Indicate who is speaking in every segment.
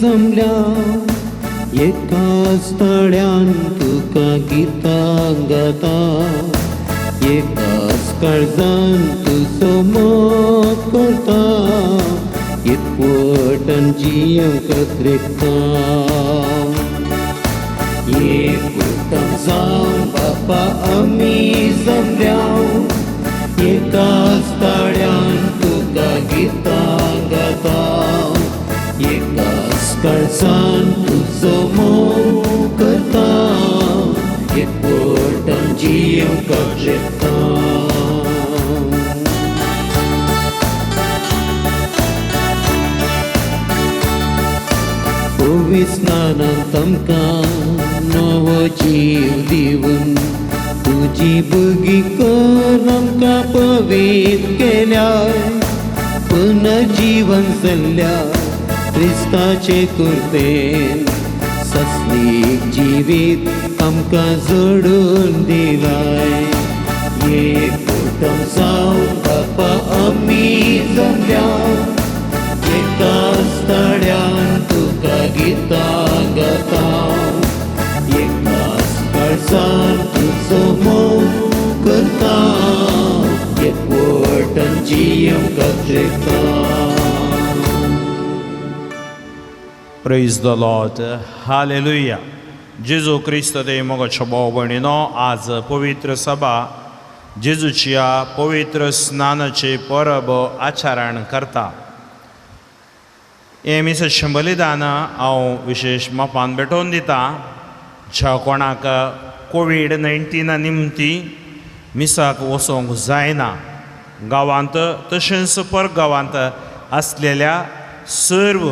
Speaker 1: जमल्या एकाच तळ्यान तुका गितां गाता एकाच काळजान तुजो मोग करता एकवटान जियेवंक देखता एक कुटुंब जावन बापा आमी जमल्या एकाच तळ्यान तुका गितां गाता एकाच काळजान तुजो मोग करता एकवटान जियेवंक शकता पवित्र स्नानान तांकां नवो जीव दिवन तुजी बगी कर आमकां पवित्र केल्यार पुनर्जीवन जाल्ल्या क्रिस्ताचे कुर्तेन सस्लीक जिवीत आमकां जोडून दिलाय एक कुटुंब जावन बापा आमी जमल्या एकाच तळ्यान तुका गितां गाता एकाच काळजान तुजो मोग करता एकवटान जियेवंक शकता
Speaker 2: प्रेज द लॉर्ड हालेलुया जेजू क्रिस्त ते मोगाच्या भाव भयणीनो आज पवित्र सभा जेजूची पवित्र स्नानाचे परब आचरण करता हे मिसाचें बलिदान हांव विशेष मोपान भेटोवन दिता ज्या कोणाक कोविड-19 निमती मिसाक वचोंक जायना गांवांत तशेंच परगांवांत आसलेल्या सर्व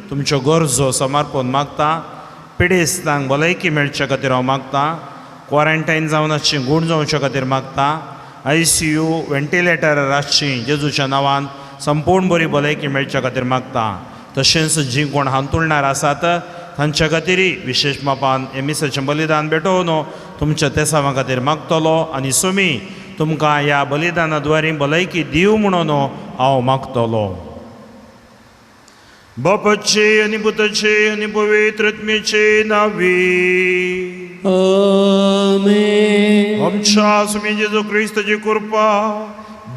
Speaker 2: तुमच्यो गरजो समर्पण मागता पिडेस्तांक भलायकी मेळचे खातीर हांव मागता क्वॉरंटायन जावनाची गूण जावचे खातीर मागता ICU व्हेंटिलेटर आसची जेजूच्या नांवान संपूर्ण बरी भलायकी मेळचे खातीर मागता तशेंच जी कोण हांतुळणार आसात तांच्या खातीरय विशेष मापान हे मिसाचें बलिदान भेटोवन तुमच्या तेसावा खातीर मागतलो आनी सुमी तुमकां ह्या बलिदानाद्वारे भलायकी दिव म्हणून हांव मागतलो बापाचे आनी पुताचे आनी पवित्र आत्म्याचे नांवी
Speaker 1: आमेन
Speaker 2: आमच्या सुमी जेजू क्रिस्ताची कृपा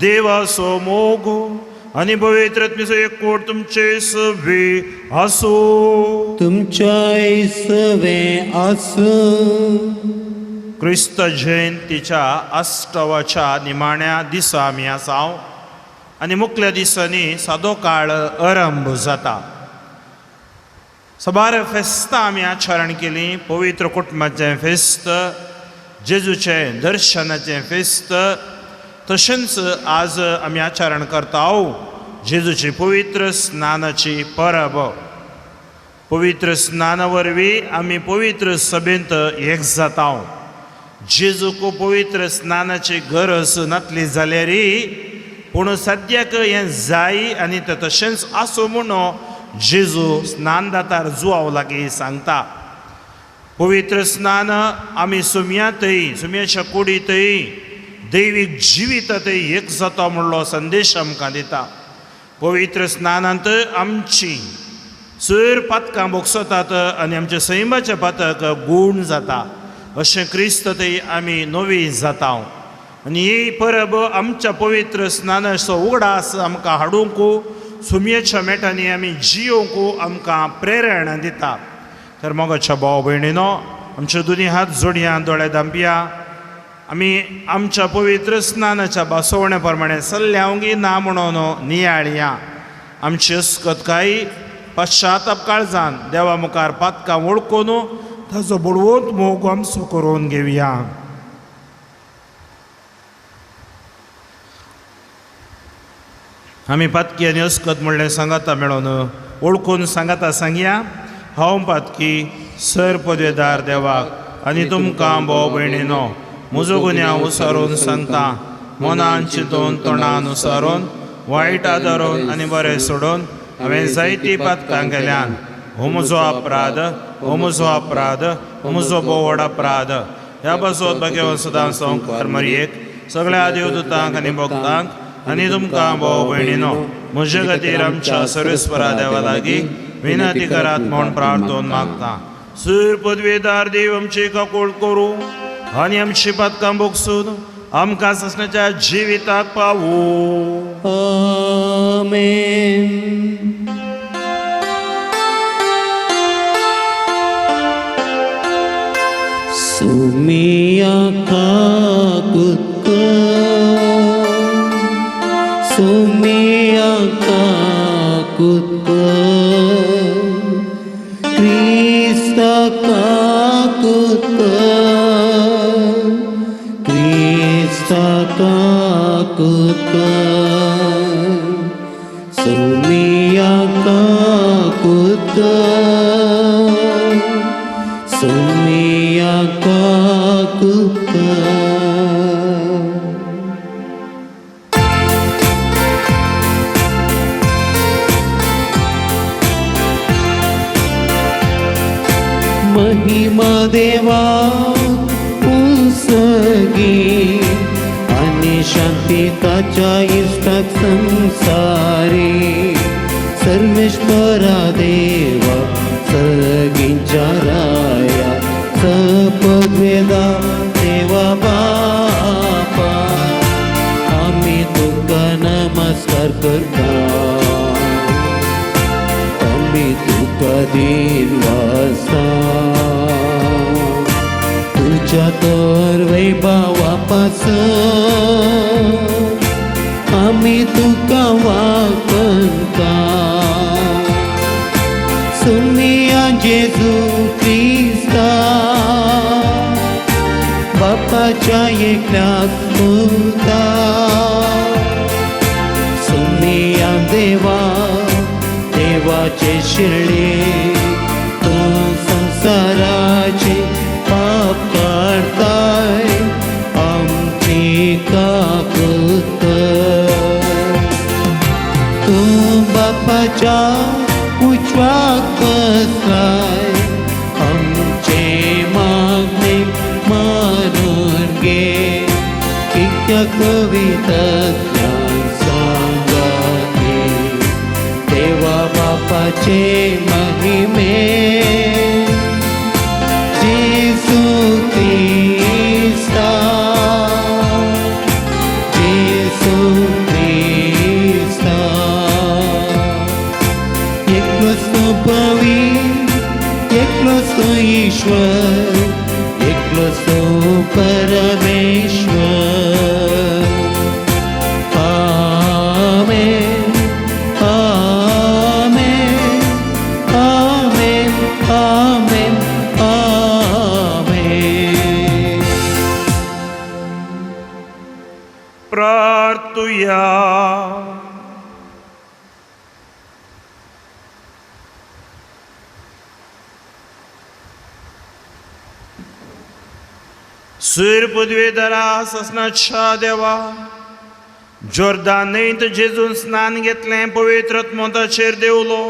Speaker 2: देवाचो मोग आनी पवित्र आत्म्याचो एकवट तुमचे सवे आसूं
Speaker 1: तुमच्या सवे आसूं
Speaker 2: क्रिस्त जयंतीच्या अष्टवाच्या निमाण्या दिसा आमी आसाव आनी मुखल्या दिसांनी सादो काळ आरंभ जाता सबार फेस्तां आमी आचरण केलीं पवित्र कुटुंबाचें फेस्त जेजूचें दर्शनाचें फेस्त तशेंच आज आमी आचरण करता जेजूची पवित्र स्नानाची परब पवित्र स्नाना वरवीं आमी पवित्र सभेंत एक जाता जेजूक पवित्र स्नानाची गरज नातली जाल्यारय पूण सद्याक हें जाय आनी तें तशेंच आसूं म्हणून जेजू स्नानदातार जुवाव लागीं सांगता पवित्र स्नान आमी सुमयाच्या कुडींतय दैवीक जिवितांतय एक जाता म्हणलो संदेश आमकां दिता पवित्र स्नानांत आमची सर पातकां बोगसतात आनी आमच्या सैमाचें पातक गूण जाता अशें क्रिस्त थंय आमी नवी जाता आनी ही परब आमच्या पवित्र स्नानाचो उगडास आमकां हाडूंक सुमयेच्या मेटांनी आमी जियोंक आमकां प्रेरणा दिता तर मोगाच्या भाव भयणीनो आमचे दोनी हात जोडया दोळे धांपया आमी आमच्या पवित्र स्नानाच्या बसवण्या प्रमाणे सल्ल्यावंगी ना म्हणून नियाळया आमची अस्कतकाय पश्चाताप काळजान देवा मुखार पातकां वळखून ताचो बुडवोत मोग आमचो करून घेवया आमी पातकी आनी अस्कत म्हणलें सांगाता मेळोन वळखून सांगाता सांगया हांव पातकी सर पदवेदार देवाक आनी तुमकां भाव भयणीनो म्हजो गुन्यांव उसारून सांगता मनान चिंतून तोंडान उसारून वायट आदारून आनी बरें सोडून हांवें जायतीं पातकां केल्यान हो म्हजो अपराध हो म्हजो अपराध हो म्हजो बोवड अपराध ह्या पासत भाग्यवान सदां संकार मरयेक सगळ्या देवदूतांक आनी भक्तांक आनी तुमकां भाव भयणीनो म्हजे खातीर आमच्या सर्वेस्परा देवा लागीं विनंती करात म्हणून प्रार्थना मागता. सर पदवेदार देव आमची काकोळ करू आणि आमची पदकां बोगसून आमकां ससण्याच्या जिविताक पावू.
Speaker 1: आमेन. सुमिया काकुत सुमिया काकुत क्रिस्ता काकुत क्रिस्ता काकुत सुमिया काकुत सुमिया काकुत. महिमा देवा उसगी आणि शांती ताच्या इष्टाक संसारी सर्वेश्वरा देवा सगींच्या राया सपदवेदा देवा बापा आम्ही तुका नमस्कार करता. आम्ही तुका दिन वाजता तुझ्या तर वैभवापास आम्ही तुका वाकंता. सुमिया जेजू क्रिस्ता बापाच्या एकट्याक पुता. सुमिया देवा देवाचे शिरले तू संसाराचे पाप काढताय आमची काकुत. तू बापाच्या उजवाक बसलाय आमचे मागणे मानून घे. कित्या कवितज्ञान सांगाते देवा बापाचे महिमे. जेसू क्रिस्ता जेसू क्रिस्ता एकलोच तो पवित्र एकलोच तो ईश्वर एकलोच तो परमेश्वर. आमेन आमेन आमेन आमेन आमेन.
Speaker 2: प्रार्थुया. सर पदवेदारा ससनाच्या देवा जोर्दान न्हंयत जेजून स्नान घेतलें पवित्र आत्मोताचेर देवलो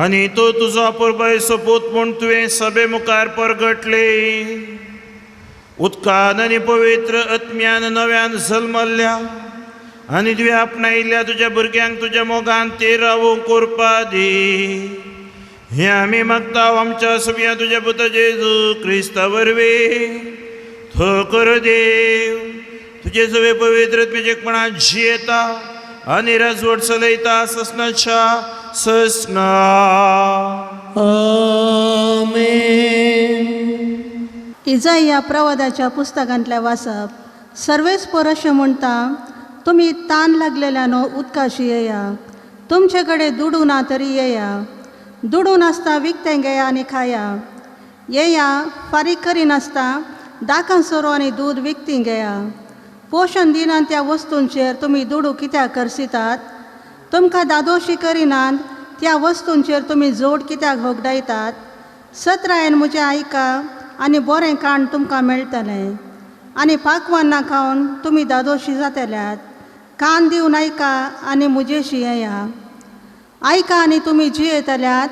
Speaker 2: आनी तो तुजो अपुरबाय सोपूत म्हूण तुवें सभे मुखार परगटले. उदकान आनी पवित्र आत्म्यान नव्यान जल्मल्ल्या आनी तुवें आपणायिल्ल्या तुज्या भुरग्यांक तुज्या मोगान ते रावूंक कोरपा दी. हें आमी मागता आमच्या सगळ्या तुज्या पुता जेजू क्रिस्ता वरवीं. थो कर देव तुजे सगळे पवित्र आत्म्याचेपणान जियेता आनी राजवट चलयता ससनाच्या ससना.
Speaker 1: आमेन.
Speaker 3: इजाया प्रवादाच्या पुस्तकांतल्या वाचप. सर्वेच परशे म्हणटा तुम्ही ताण लागलेल्यानो उदकाशी येया. तुमचे कडेन दुडू ना तरी येया. दुडू नासता विकतें घेया आनी खाया. येया फारीक करिनासता दाकां सोरो आनी दूद विकती घेया. पोशण दिनात त्या वस्तूंचेर तुमी दुडू कित्याक करसितात. तुमकां दादोशी करिनात त्या वस्तूंचेर तुमी जोड कित्याक होगडायतात. सत्रायन म्हजें आयका आनी बरें काण तुमकां मेळटलें. आनी पाकवान्नां खावन तुमी दादोशी जातल्यात. कान दिवन आयका आनी म्हजेशी येया. आयका आनी तुमी जियेतल्यात.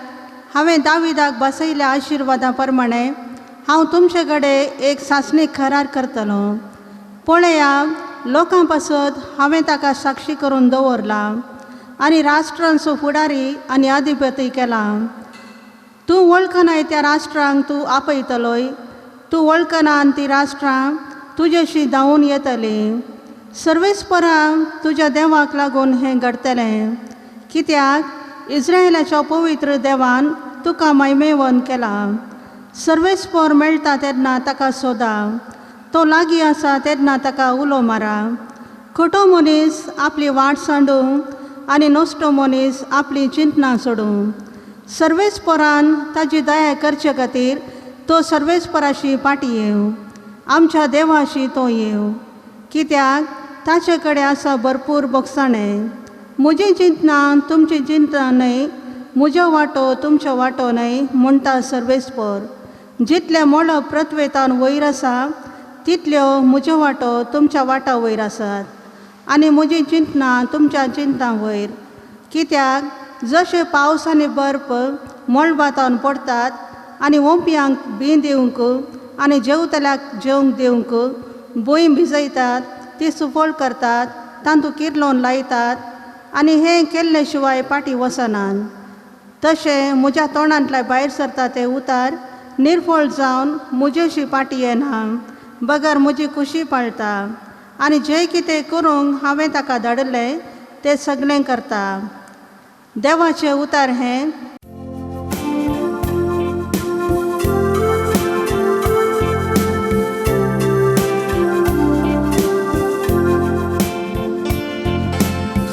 Speaker 3: हांवें दाविदाक बसयल्या आशिर्वादा प्रमाणे हांव तुमचे कडेन एक सासणीक करार करतलो. पळया लोकां पासत हांवें ताका साक्षी करून दवरला. आनी राष्ट्रांचो फुडारी आनी अधिपती केला. तूं वळखनाय त्या राष्ट्रांक तूं आपयतलोय. तूं वळखना आनी ती राष्ट्रां तुजेशी धांवून येतलीं. सर्वेस्परां तुज्या देवाक लागून हें घडतलें, कित्याक इस्रायेलाच्या पवित्र देवान तुका मैमेवन केला. सर्वेस्पर मेळटा तेन्ना ताका सोदा. तो लागीं आसा तेन्ना ताका उलो मारा. खोटो मनीस आपली वाट सांडूं आनी नश्टो मनीस आपली चिंतना सोडूं. सर्वेस्परान ताची दया करचे खातीर तो सर्वेस्पराशी पाटी येवं. आमच्या देवाशी तो येवं, कित्याक ताचे कडेन आसा भरपूर बोगसाणें. म्हजी चिंतना तुमची चिंतना न्हय, म्हजो वांटो तुमचो वांटो न्हय म्हणटा सर्वेस्पर. जितले मोळ प्रत्वेतान वयर आसा तितल्यो म्हजो वांटो तुमच्या वांटा वयर आसात आनी म्हजी चिंतना तुमच्या चिंता वयर. कित्याक जशे पावस आनी बर्फ मळबातान पडटात आनी ओंपयांक बीं दिवंक आनी जेवतल्याक जेवंक दिवंक भूंय भिजयतात, ती सुफळ करतात, तांदूळ किरलोवन लायतात आनी हें केल्ले शिवाय पाटी वचनात, तशें म्हज्या तोंडांतल्या भायर सरता ते उतार निर्फळ जावन म्हजेशी पाटी येना. बगर म्हजी खुशी पाळटा आनी जें कितें करूंक हांवें ताका धाडलें तें सगळें करता. देवाचें उतार हें.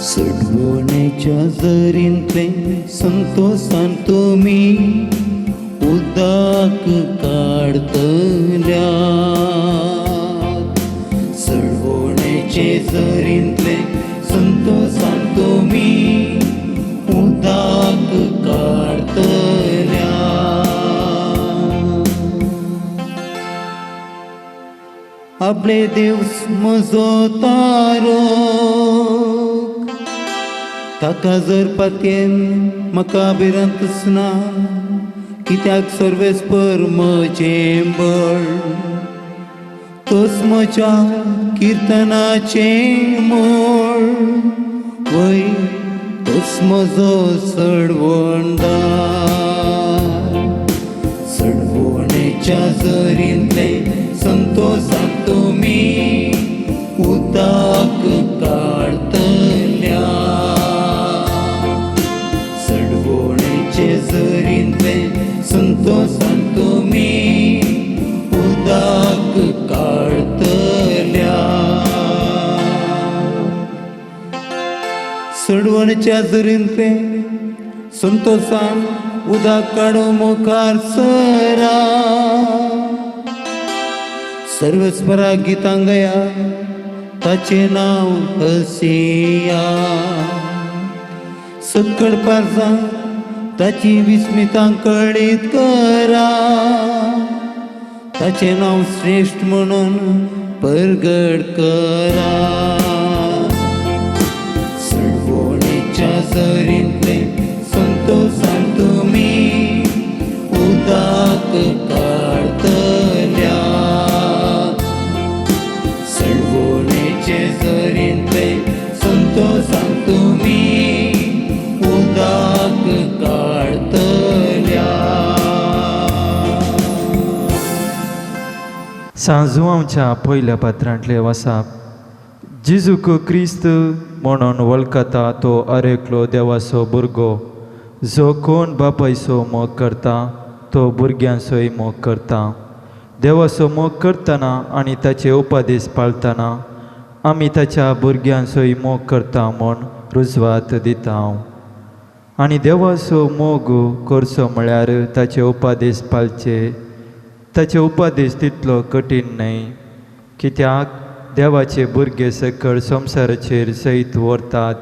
Speaker 1: सडवणेच्या जरींतले संतोषान तुमी उदक काडतल्या. सडवणेचे जरींतले संतोषान तुमी उदक काडतल्या. आपले दिवस म्हजो तारो ताका जर पातयेन म्हाका भिरांतच ना. कित्याक सर्वेस्पर म्हजें बळ, तोच म्हज्या किर्तनाचें मोळ. वय तोच म्हजो सडवणदार. सडवणेच्या जरींतले संतोषान तुमी उदक काडतल्या. सडवणेचे जरींतले संतोषान तुमी उदक काडतल्या. सडवणेच्या जरींतले संतोषान उदक काडूं मुखार सरा. सर्वेस्पराक गितां गया, ताचें नांव हसिया. सकळ पारसां ताची विस्मितां कळीत करा. ताचें नांव श्रेष्ठ म्हणून परगट करा. सडवणेच्या जरींतले संतोषान तुमी उदक काडतल्या. सडवणेचे जरींतले संतोषान तुमी उदक काडतल्या.
Speaker 4: सांजुआंवच्या पयल्या पात्रांतले वासाप. जेजूक क्रिस्त म्हणून वळखता तो अरेकलो देवाचो भुरगो, जो कोण बापायचो मोग करता तो भुरग्यांचोय मोग करता. देवाचो मोग करतना आनी ताचे उपादेश पाळतना आमी ताच्या भुरग्यांचोय मोग करता म्हूण रुजवात दिता हांव. आनी देवाचो मोग करचो म्हळ्यार ताचे उपादेश पाळचे. ताचे उपादेश तितलो कठीण न्हय, कित्याक देवाचे भुरगे सकळ संवसाराचेर जैत व्हरतात.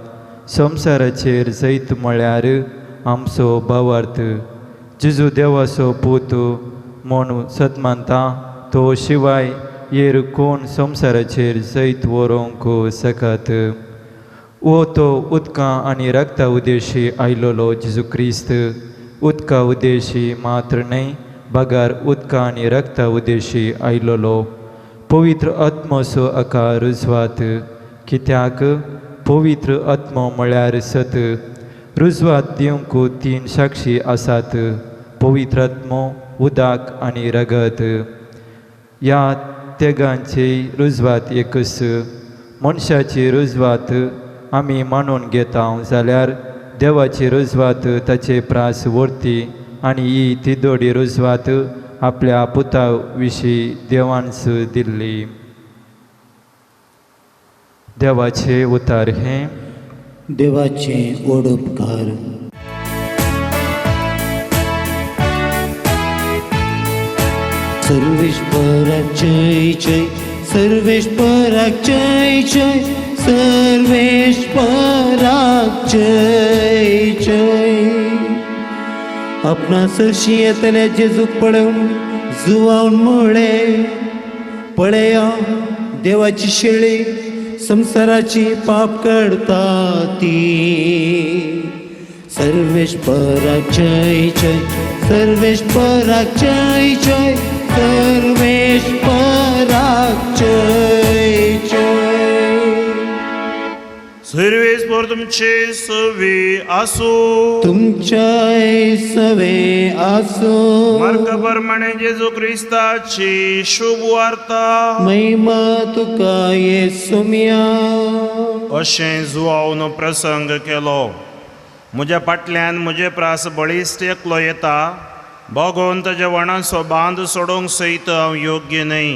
Speaker 4: संवसाराचेर जैत म्हळ्यार आमचो भावार्थ. जेजू देवाचो पूत म्हूण सतमानता, तो शिवाय येर कोण संवसाराचेर जैत व्हरोंक सकत. वो तो उदकां आनी रक्ता उदेशी आयलोलो जेजू क्रिस्त. उदका उदेशी मात्र न्हय, बगार उदकां आनी रक्ता उदेशी आयलोलो. पवित्र आत्मोचो आकार रुजवात, कित्याक पवित्र आत्मो म्हळ्यार सत रुजवात दिवंक 3 साक्षी आसात पवित्र आत्मो उदक आनी रगत ह्या तेगांचे रुजवात एकच मनशाची रुजवात आमी मानून घेता जाल्यार देवाची रुजवात ताचे प्रास व्हरती आनी ही तिदोडी रुजवात आपल्या पुता विशीं देवांच दिल्ली देवाचे उतार हे
Speaker 1: देवाचे ओडुपकार सर्वेश्वराक जय जय सर्वेश्वराक जय जय सर्वेश्वराक जय जय आपणा सरशी येतल्या जेजूक पळोवन जुवावन म्हळे पळया देवाची शेळी संसाराची पाप करता ती सर्वेश्वराक जय जय सर्वेश्वराक जय जय सर्वेश्वराक जय जय
Speaker 2: सर्वेस्वर तुमचे सवे आसो
Speaker 1: तुमच्या सवे आसो
Speaker 2: मार्ग प्रमाणे जेजू ख्रिस्ताची शुभ वार्ता
Speaker 1: महिमा तुका येसुमिया
Speaker 2: अशें जुवावन प्रसंग केलो म्हज्या फाटल्यान म्हजे प्रास बळिश्ट एकलो येता भोगोवन ताच्या वणाचो बांद सोडोवंक सयत हांव योग्य न्हय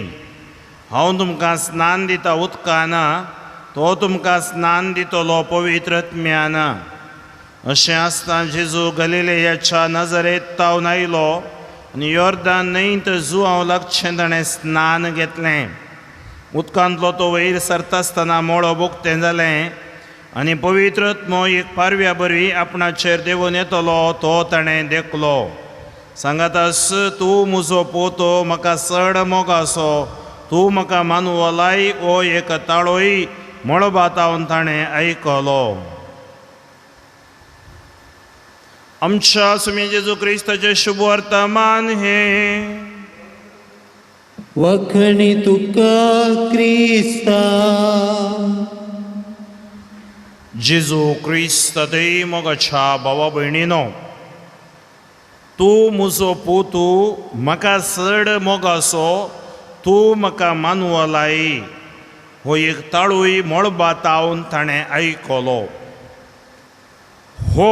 Speaker 2: हांव तुमकां स्नान दिता उदकान तो तुमकां स्नान दितलो पवित्र आत्म्यान अशें आसतना जेजू गलिलेयाच्या नजरेंत तावन आयलो आनी योर्दान न्हंयत जुवांव लागचें ताणें स्नान घेतलें उदकांतलो तो वयर सरता आसतना मोळो बुकतें जालें आनी पवित्र आत्मो एक पारव्या बरवी आपणाचेर देवून येतलो तो ताणें देखलो सांगात आस तूं म्हजो पोतो म्हाका चड मोगासो तूं म्हाका मानवलाय ओ एक ताळोय मळबातावन ताणें आयकलो आमच्या सुमी जेजू क्रिस्ताचे शुभ वर्तमान हे
Speaker 1: वखणी तुका क्रिस्ता
Speaker 2: जेजू क्रिस्त ते मोगाच्या भावा भयणीनो तूं म्हजो पोतू म्हाका चड मोगासो तूं म्हाका मानवलाय हो एक ताळूय मळबातावन ताणें आयकलो हो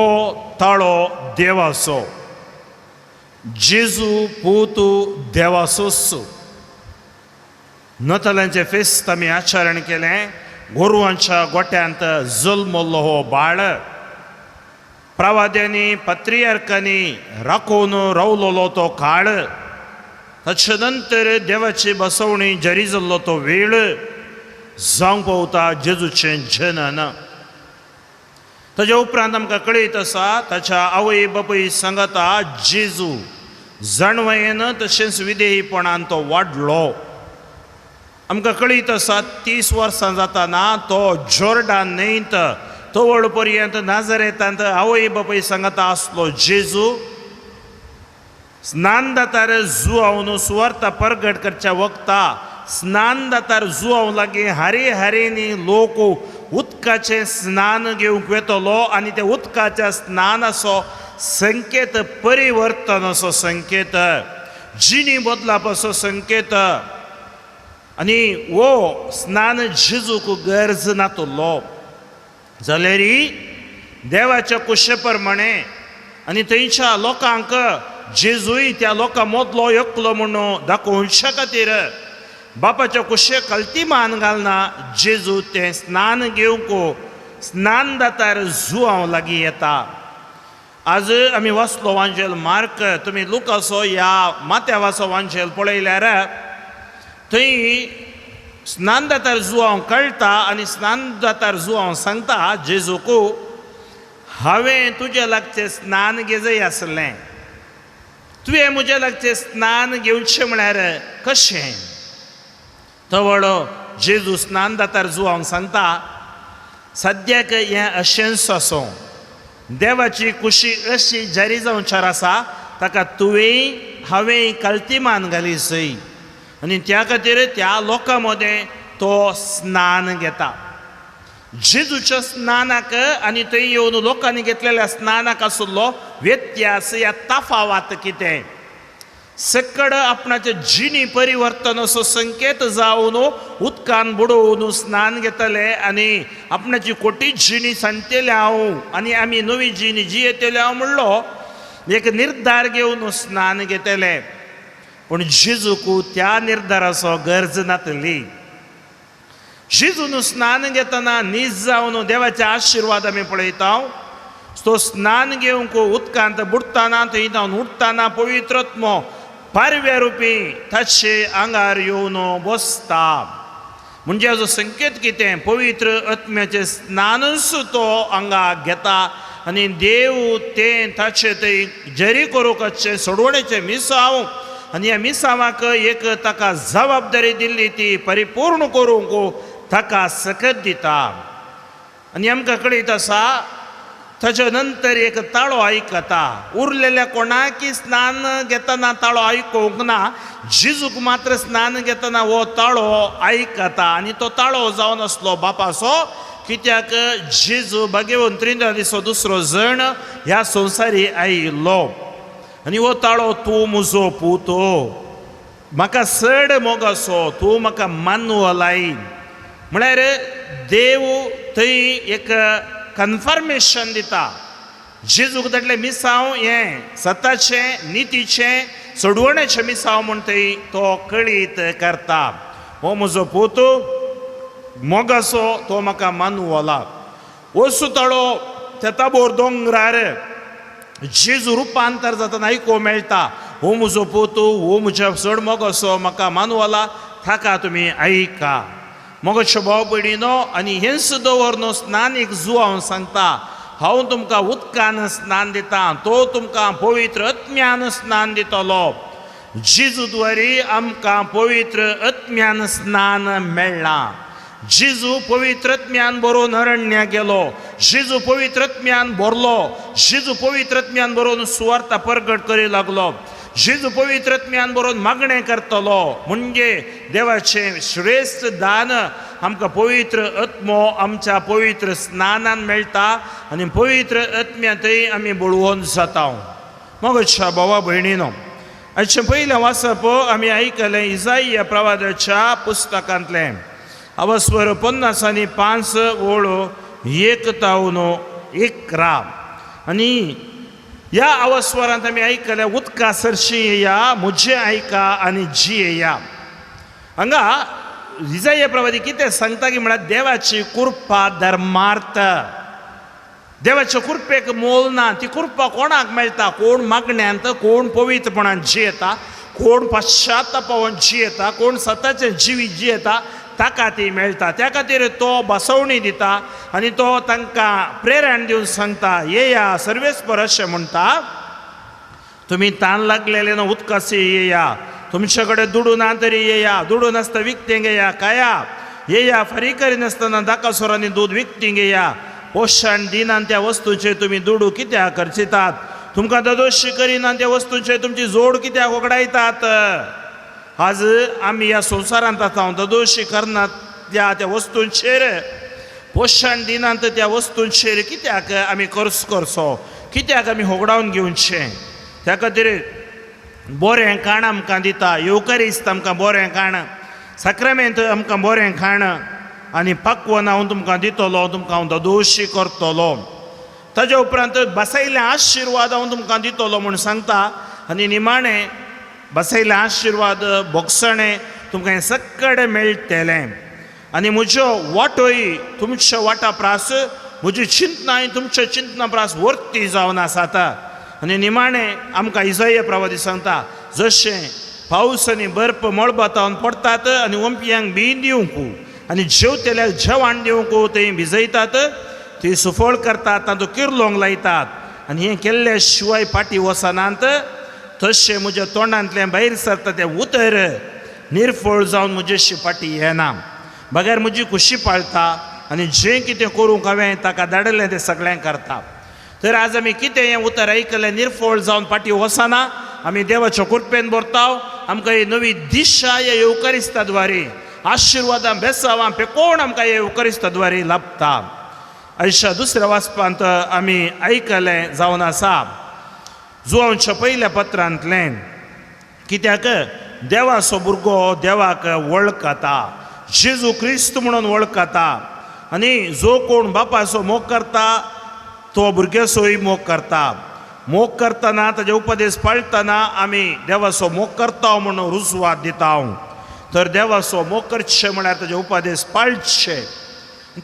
Speaker 2: ताळो देवाचो जेजू पोतू देवाचोच नतलांचें फेस्त आमी आचरण केलें गोरवांच्या गोट्यांत जल्मल्लो हो बाळ प्रवाद्यांनी पत्रियार्कांनी राखून रावलोलो तो काळ ताचे नंतर देवाची बसवणी जारी जाल्लो तो वेळ जावंक पावता जेजूचें जनन ताच्या उपरांत आमकां कळीत आसा ताच्या आवय बापूय सांगता जेजू जाणवयेन तशेंच विधेयपणान तो वाडलो आमकां कळीत आसा 30 वर्सां जाताना तो जॉर्डान न्हंयत तवळ पर्यंत नाजरेतांत आवय बापूय सांगता आसलो जेजू स्नान दातार जुवावन सुवार्ता परगट करच्या वक्ता स्नान दातार जुवाव लागीं हारी हारीनी लोक उदकाचें स्नान घेवंक येतलो आनी त्या उदकाच्या स्नानाचो संकेत परिवर्तनाचो संकेत जिणी बदलापाचो संकेत आनी वो स्नान जेजूक गरज नातलो जाल्यार देवाच्या कुशे प्रमाणे आनी थंयच्या लोकांक जेजूय त्या लोकां मदलो एकलो म्हणून दाखोवच्या खातीर बापाच्या कुशे कल्तीमान घालना जेजू तें स्नान घेवंक स्नान दातार जुवांव लागीं येता आज आमी वाचलो वांजेल मार्क तुमी लुकाचो ह्या माथ्यावाचो वांजेल पळयल्यार थंय स्नान दातार जुवांव कळटा आनी स्नान दातार जुवांव सांगता जेजूक हांवें तुजे लागचें स्नान घेजय आसलें तुवें म्हजे लागचें स्नान घेवचें म्हळ्यार कशें तवळ जेजू स्नान दातार जुवांव सांगता सद्याक हें अशेंच आसूं देवाची कुशी अशी जारी जावच्यार आसा ताका तुवें हांवें कल्तीमान घाली सय आनी त्या खातीर त्या लोकां मदें तो स्नान घेता जेजूच्या स्नानाक आनी थंय येवन लोकांनी घेतलेल्या स्नानाक आशिल्लो व्यत्यास या तफावत कितें सकड आपणाचे जिणी परिवर्तन असो संकेत जावन उदकान बुडोवन स्नान घेतले आनी आपणाची कोटी जिणी सांडटेले हांव आनी आमी नवी जिणी जियेतले हांव म्हणलो एक निर्धार घेवन स्नान घेतले पूण जेजूक त्या निर्धाराचो गरज नातली जेजून स्नान घेतना नीज जावन देवाचे आशिर्वाद आमी पळयता तो स्नान घेवंक उदकांत बुडटाना थंय जावन उठताना पवित्रत्म पारव्या रुपी ताचे आंगार येवन बसता म्हणजे हाजो संकेत कितें पवित्र आत्म्याचे स्नानच तो आंगाक घेता आनी देव तें ताचे थंय जरी करूंकाचे सोडवणेचे मिसांव आनी ह्या मिसावाक एक ताका जबाबदारी दिल्ली ती परिपूर्ण करूंक ताका सकत दिता आनी आमकां कळीत आसा ताच्या नंतर एक ताळो आयकता उरलेल्या कोणाकी स्नान घेतना ताळो आयकोंक ना जेजूक मात्र स्नान घेतना हो ताळो आयकता आनी तो ताळो जावन आसलो बापाचो कित्याक जेजू भाग्यवंतरीन दिसो दुसरो जण ह्या संवसारी आयिल्लो आनी हो ताळो तूं म्हजो पुतो म्हाका चड मोगाचो तूं म्हाका मानवल आई म्हळ्यार देव थंय एक कन्फर्मेशन दिता जेजूक धाडले मिसांव हें सताचें नितीचें सोडवणेचें मिसांव म्हूण थंय तो कळीत करता हो म्हजो पोतो मोगाचो तो म्हाका मानवला हो सुताळो त्या ताबोर दोंगरार जेजू रुपांतर जातना आयको मेळटा हो म्हजो पोतो हो म्हज्या चड मोगाचो म्हाका मानवला ताका तुमी आयका मोगाच्यो भाव भयणीनो आनी हें सुद्दां व्हरून स्नान एक जुवांव सांगता हांव तुमकां उदकान स्नान दिता तो तुमकां पवित्र आत्म्यान स्नान दितलो जेजू द्वारे आमकां पवित्र आत्म्यान स्नान मेळ्ळां जेजू पवित्र आत्म्यान बरोवन अरण्या गेलो जेजू पवित्र आत्म्यान भरलो जेजू पवित्र आत्म्यान बरोवन सुवार्ता परगट करी लागलो जेजू पवित्र आत्म्यान बरोवन मागणें करतलो म्हणजे देवाचें श्रेश्ठ दान आमकां पवित्र आत्मो आमच्या पवित्र स्नानान मेळटा आनी पवित्र आत्म्या थंय आमी बुडवून जाता मोगाच्या भावा भयणीनो हाचें पयलें वाचप आमी आयकलें इसाइया प्रवादाच्या पुस्तकांतलें अवस्वर 50 आनी 5 ओळ 1 तावन 11 आनी ह्या अवस्वरांत आमी आयकलें उदका सरशी येया म्हजें आयका आनी जियेया हांगा इसाइया प्रवादी कितें सांगता की म्हळ्यार देवाची कृपा धर्मार्थ देवाच्या कृपेक मोल ना ती कृपा कोणाक मेळटा कोण मागण्यांत कोण पवित्रपणान जियेता कोण पश्चात्तापावन जियेता कोण सताचें जिवीत जियेता ताका ती मेळटा त्या खातीर तो बसवणी दिता आनी तो तांकां प्रेरण दिवन सांगता येया सर्वेस्पर अशें म्हणटा तुमी तान लागलेले न्हू उदकासी येया तुमचे कडेन दुडू ना तरी येया दुडू नासता विकतें घेया काया येया फारीक करिनासतना दाकासोरांनी दूद विकतीं घेया पोशाण दिनान त्या वस्तूंचेर तुमी दुडू कित्याक खर्चितात तुमकां ददोशी करिना त्या वस्तूंचेर तुमची जोड कित्याक वगडायतात आज आमी ह्या संवसारांत आतां ददोशी करनात त्या वस्तूंचेर पोशाण दिनांत त्या वस्तूंचेर कित्याक आमी खर्च करचो कित्याक आमी होगडावन घेवचें त्या खातीर बरें खाण आमकां दिता येवकारिस्त आमकां बरें खाण साक्रामेंत आमकां बरें खाण आनी पक्वन हांव तुमकां दितलो तुमकां हांव ददोशी करतलो ताज्या उपरांत बसयले आशिर्वाद हांव तुमकां दितलो म्हूण सांगता आनी निमाणें बसयले आशिर्वाद भोगसणें तुमकां हें सक्कड मेळटलें आनी म्हज्यो वाटोय तुमच्या वाटा प्रास म्हजी चिंतनाय तुमच्या चिंतना प्रास वर्ती जावन आसात आनी निमाणें आमकां इसाइया प्रवादी सांगता जशें पावस आनी बर्फ मळबातावन पडटात आनी वंप्यांक बी दिवंक आनी जेवतेल्याक जेवण दिवंक थंय भिजयतात ती सुफळ करतात तातूंत किर्लोंक लायतात आनी हें केल्ल्या शिवाय फाटीं वचनात तशें म्हज्या तोंडांतल्यान भायर सरता तें उतर निर्फळ जावन म्हजेशी फाटीं येना बगर म्हजी खुशी पाळटा आनी जें कितें करूंक हांवें ताका धाडलें तें सगळें करता तर आज आमी कितें हें उतर आयकलें निर्फळ जावन फाटीं वचना आमी देवाच्या कृपेन भरता आमकां ही नवी दिशा ह्या येवकारिस्ता द्वारे आशिर्वादां बेसावां पेकोण आमकां हे युकरिस्ताद्वारे लाभता. अशा दुसऱ्या वाचपांत आमी आयकलें जावन आसा जुआंच्या पयल्या पत्रांतलें, कित्याक देवाचो भुरगो देवाक वळखता, जेजू क्रिस्त म्हणून वळखता, आनी जो कोण बापाचो मोग करता तो भुरग्याचोय मोग करता. मोग करतना ताजे उपदेश पाळटना आमी देवाचो मोग करता म्हणून रुजवात दिता. तर देवाचो मोग करचें म्हळ्यार ताजे उपदेश पाळचे.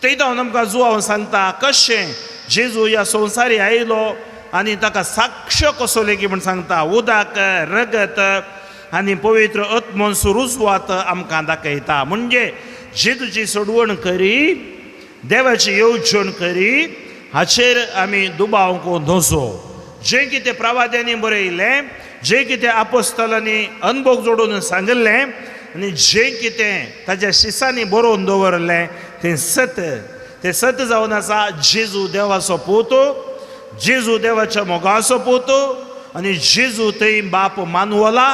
Speaker 2: थंय जावन आमकां जुआंव सांगता कशें जेजू ह्या संवसारी आयलो आनी ताका साक्ष कसो लेगी म्हण सांगता. उदक, रगत आनी पवित्र आत्मन सुरुजवात आमकां दाखयता. म्हणजे जेजूची सोडवण करी, देवाची येवजण करी, हाचेर आमी दुबाव नजो. जें कितें प्रवाद्यांनी बरयलें, जें कितें आपोस्तलांनी अनुभव जोडून सांगलें आनी जें कितें ताज्या शिसांनी बरोवन दवरलें तें सत जावन आसा. जेजू देवाचो पूत, जेजू देवाच्या मोगाचो पूत, आनी जेजू थंय बाप मानवला.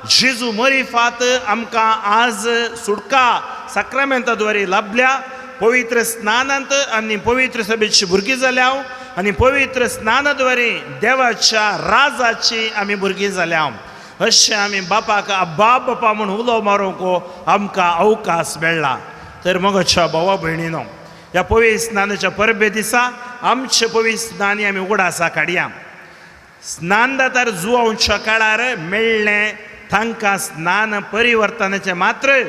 Speaker 2: जेजू मरी फात आमकां आज सुटका साक्रामेंताद्वारे लाभल्या. पवित्र स्नानांत आनी पवित्र सभेची भुरगीं जाल्या आनी पवित्र स्नानाद्वारे देवाच्या राजाची आमी भुरगीं जाल्या. अशें आमी बापाक अब्बा बापा म्हूण उलो मारूंक आमकां अवकाश मेळ्ळा. तर मगच्या भावा भयणीनो, ह्या पवित्र स्नानाच्या परबे दिसा आमचे पवित्र स्नानी आमी उगडासा काडया. स्नान दातार जुआंच्या काळार मेळ्ळें तांकां स्नान परिवर्तनाचें मात्र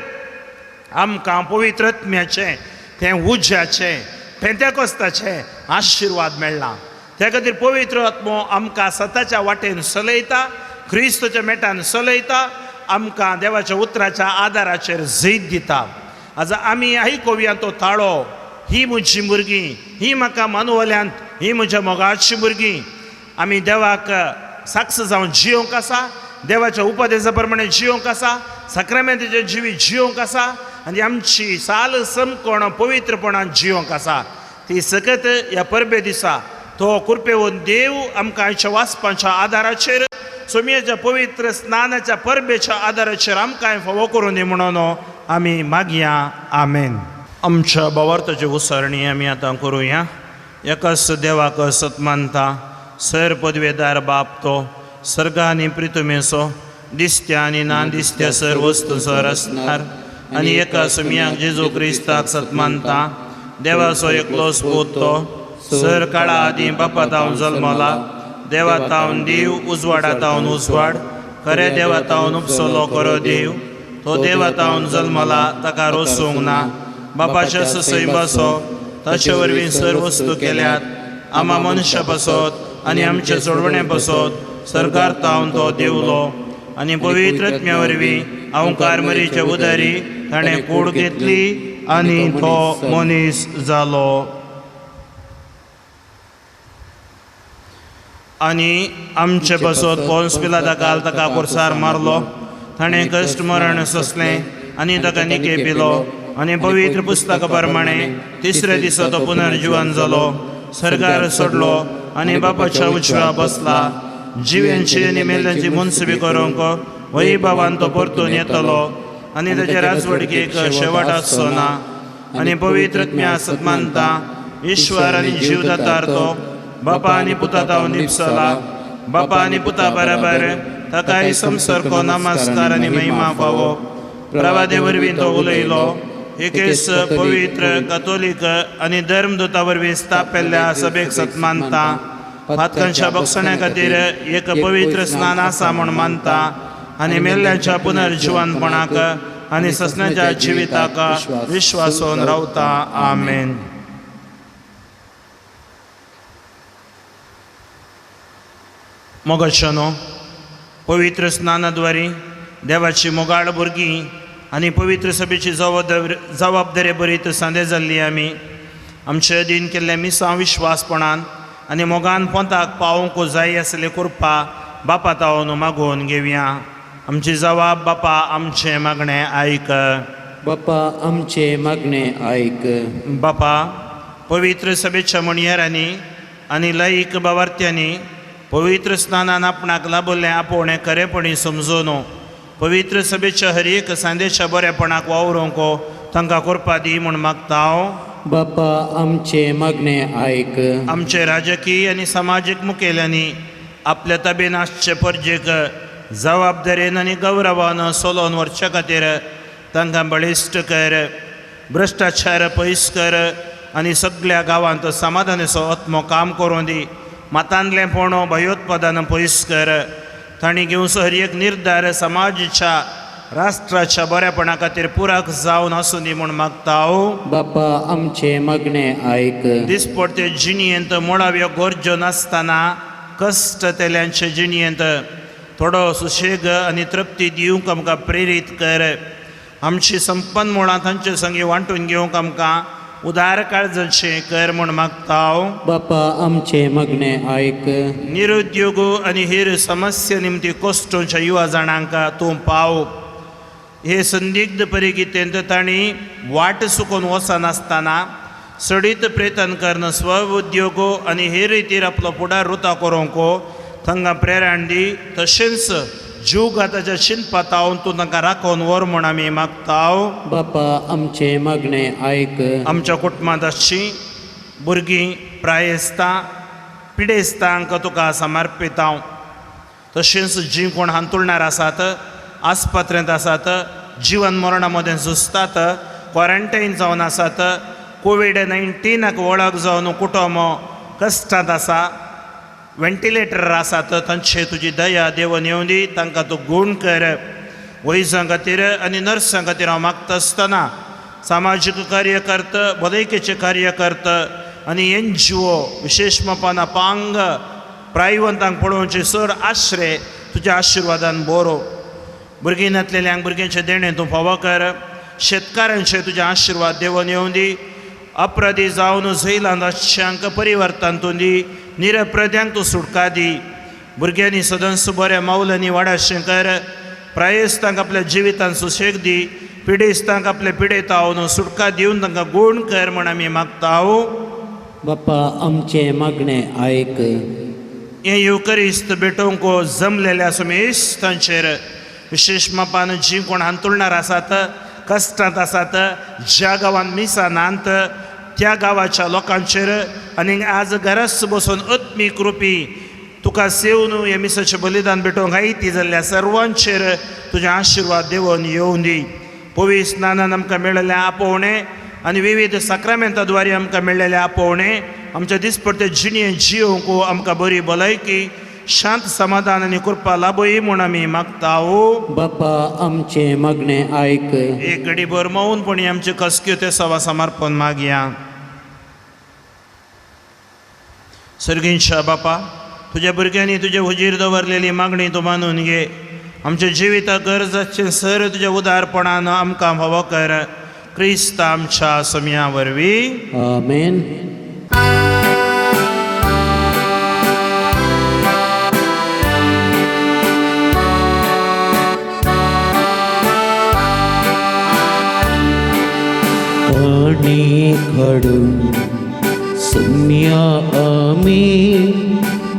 Speaker 2: आमकां पवित्र आत्म्याचें, तें उज्याचें, पेंतेकोस्ताचें आशिर्वाद मेळ्ळा. त्या खातीर पवित्र आत्मो आमकां सताच्या वाटेन चलयता, क्रिस्ताच्या मेटान चलयता, आमकां देवाच्या उतराच्या आदाराचेर जैत दिता. आज आमी आयकुया तो ताळो. ही म्हजी भुरगीं, ही म्हाका मानवल्यांत, ही म्हज्या मोगाची भुरगीं. आमी देवाक साक्ष जावन जियोंक आसा, देवाच्या उपदेशा प्रमाणे जियोंक आसा, साक्रामेंताचे जिवी जियोंक आसा, आनी आमची साल समकोण पवित्रपणान जियोंक आसा. ती सकत ह्या परबे दिसा तो कृपेवून देव आमकां आयच्या वाचपाच्या आदाराचेर, सोमयेच्या पवित्र स्नानाच्या परबेच्या आदाराचेर आमकां फावो करून दी म्हणून आमी मागया. आमेन. आमच्या भावार्थाची उसरणी आमी आतां करुया. एकाच देवाक सत मानता, सर पदवेदार बाप तो, सर्गा आनी पृथ्वीचो, दिसत्या आनी ना दिसत्या सर वस्तू सर असणार, आनी एका सुमयाक जेजू क्रिस्ताक सत मानता, देवाचो एकलोच पूत तो, सर काळा आदी बापा तावन जल्मला, देवा तावन देव, उजवाडा तावन उजवाड, खरे देवा तावन उपसलो करो देव. तो देवा तावन जल्मला ताका रोसूंक ना, बापाच्या ससय बसो, ताचे वरवीं सर वस्तू केल्यात. आमा मनशा बसत आनी आमचे सोडवणे बसत, सरकार तावन तो देवलो, आनी पवित्र आत्म्या वरवीं अवंकार मरीचे उदारी ताणें कूड घेतली आनी तो मनीस जालो. आनी आमचे बसत पोंस पिलाताकाल ताका कुर्सार मारलो, ताणें कश्ट मरण सोंसलें आनी ताका निके पिलो, आनी पवित्र पुस्तका प्रमाणे तिसऱ्या दिसा तो पुनर्जीवन जालो, सरकार सोडलो आनी बापाच्या उजव्या बसला. जिव्यांची आनी मेल्यांची मुनसिबी करूंक वैभवान तो परतून येतलो, आनी ताचे राजवडीक शेवट आसचो ना. आनी पवित्र आत्म्या सत मानता, ईश्वर आनी जीव दातार तो, बापा आनी पुता तावन निपसला, बापा आनी पुता बराबर ताकाय समसरको नमस्कार आनी महिमा फावो. प्रवादे वरवीं तो उलयलो, एकेच पवित्र कॅथोलीक आनी धर्मदूता वरवीं स्थापिल्ल्या सभेक सत मानता, पातकांच्या भक्षण्या खातीर एक पवित्र स्नान आसा म्हूण मानता, आनी मेल्ल्याच्या पुनर्जीवनपणाक आनी ससण्याच्या जिविताक विश्वासून रावता. आमेन. मोगाच्यानो, पवित्र स्नानाद्वारे देवाची मोगाळ भुरगीं आनी पवित्र सभेची जबाबदारी बरीत सांदे जाल्ली आमी आमचे अधीन केल्ल्या मिसां विश्वासपणान आनी मोगान पंथाक पावोवंक जाय आसले कृपा बापा तावन मागून घेवया. आमची जबाब, बापा आमचें मागणें आयक.
Speaker 1: बापा आमचे मागणे आयक.
Speaker 2: बापा, पवित्र सभेच्या मणयारांनी आनी लैक भावार्थ्यांनी पवित्र स्नानान आपणाक लाभल्लें आपोवणें खरेपणी समजून पवित्र सभेच्या हर एक सांदेच्या बरेपणाक वावरूंक तांकां करपा दी म्हूण मागता हांव.
Speaker 1: बापा आमचे मागणे ऐक.
Speaker 2: आमचे राजकीय आनी सामाजीक मुखेल्यांनी आपल्या ताब्यान आसचे परजेक जबाबदारेन आनी गौरवान चलोवन व्हरचे खातीर तांकां बळिश्ट कर. भ्रश्टाचार पयस कर आनी सगळ्या गांवांत समाधानाचो आत्मो काम करूं दी. मतांतलेपण भयोत्पादन पयस कर. तांणी घेवचो हर एक निर्धार समाजाच्या राष्ट्राच्या बरेपणा खातीर पुराक जावन आसूं दी म्हूण मागता हांव.
Speaker 1: बापा आमचे मागणे ऐक.
Speaker 2: दिसपडते जिणयेंत मुळाव्यो गरजो नासतना कश्ट तेल्यांचे जिणयेंत थोडो सुशेग आनी तृप्ती दिवंक आमकां प्रेरीत कर. आमची संपन्नमुळां तांचे संगी वांटून घेवंक आमकां उदार काळजाचें कर म्हूण मागता हांव.
Speaker 1: बापा आमचे मागणे ऐक.
Speaker 2: निरुद्योग आनी हेर समस्या निमती कोस्टोच्या युवा जाणांक तूं पाव. हे संदिग्ध परिगितेंत तांणी वाट चुकोवन वचनासतना सडीत प्रयत्न करन स्व उद्योग आनी हेर रितीर आपलो फुडार रुता करूंक तांकां प्रेरण दी. तशेंच जीव घाताच्या शिनपातावन तूं तांकां राखोवन व्हर म्हूण आमी मागता हांव.
Speaker 1: बापा आमचे मागणे ऐक.
Speaker 2: आमच्या कुटुंबांत आसचीं भुरगीं प्रायेस्तां पिडेस्तांक तुका समर्पीत हांव. तशेंच जीं कोण हांतुरणार आसात, आस्पत्रेंत आसात, जिवन मरणा मदें झुजतात, क्वॉरंटायन जावन आसात, कोविड-19 वळख जावन कुटुंब कश्टांत आसा, वेंटिलेटर आसात, तांचे तुजी दया देवन येवं दी. तांकां तूं गूण कर. वैजां खातीर आनी नर्सां खातीर हांव मागता आसतना सामाजीक कार्यकर्ता, भलायकेचे कार्यकर्ता आनी NGO विशेश मोपान अपांग प्रायवंतांक पळोवचे चड आश्रय तुज्या आशिर्वादान बरो. भुरगीं नातलेल्यांक भुरग्यांचे देणें तूं फावो कर. शेतकारांचे तुजे आशिर्वाद देवन येवं दी. अपराधी जावन झैलांत आसच्यांक परिवर्तन तूं दी. निरपराध्यांक तूं सुटका दी. भुरग्यांनी सदांच बऱ्या मौलांनी वाडाशें कर. प्रायेस्तांक आपल्या जिवितांत सुशेग दी. पिडेस्तांक आपल्या पिडेतावन सुटका दिवन तांकां गूण कर म्हूण आमी मागता हांव.
Speaker 1: बापा आमचे मागणे ऐक.
Speaker 2: हें युकरिस्त भेटोवंक जमलेल्या सुमेस्तांचेर विशेष मापान जीं कोण हांतुरणार आसात, कश्टांत आसात, ज्या गांवांत मिसा नात त्या गांवाच्या लोकांचेर आनी आज घराच बसून आत्मीक रुपी तुका सेवन हे मिसाचें बलिदान भेटोवंक हायती जाल्ल्या सर्वांचेर तुजें आशिर्वाद देवन येवं दी. पवित्र स्नानान आमकां मेळिल्लें आपोवणें आनी विविध साक्रामेंता द्वारे आमकां मेळिल्लें आपोवणें आमच्या दिसपडटे जिणें जियोवंक आमकां बरी भलायकी, शांत समाधान आनी कृपा लाभय म्हूण आमी मागता हांव.
Speaker 1: बापा आमचे मागणे ऐक.
Speaker 2: एक घडीभर मौनपणी आमचे कसक्यो ते सवा समर्पण मागया. सर्गींच्या बापा, तुज्या भुरग्यांनी तुजे हुजीर दवरलेली मागणी तूं मानून घे. आमच्या जिविताक गरजाचें सर तुज्या उदारपणान आमकां फावो कर. क्रिस्त आमच्या समया वरवीं.
Speaker 1: आमेन. पाणी खडून सुम्या आमी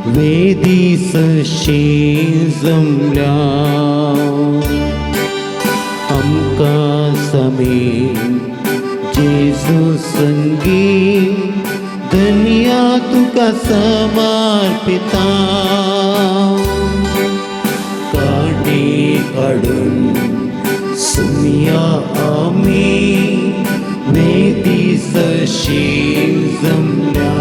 Speaker 1: वेदीसशी जमल्या. आमकां समी जेजू संगी दुनिया तुका समर्पिता. काणी काडून सुम्या आमी वेदीसशी जमल्या.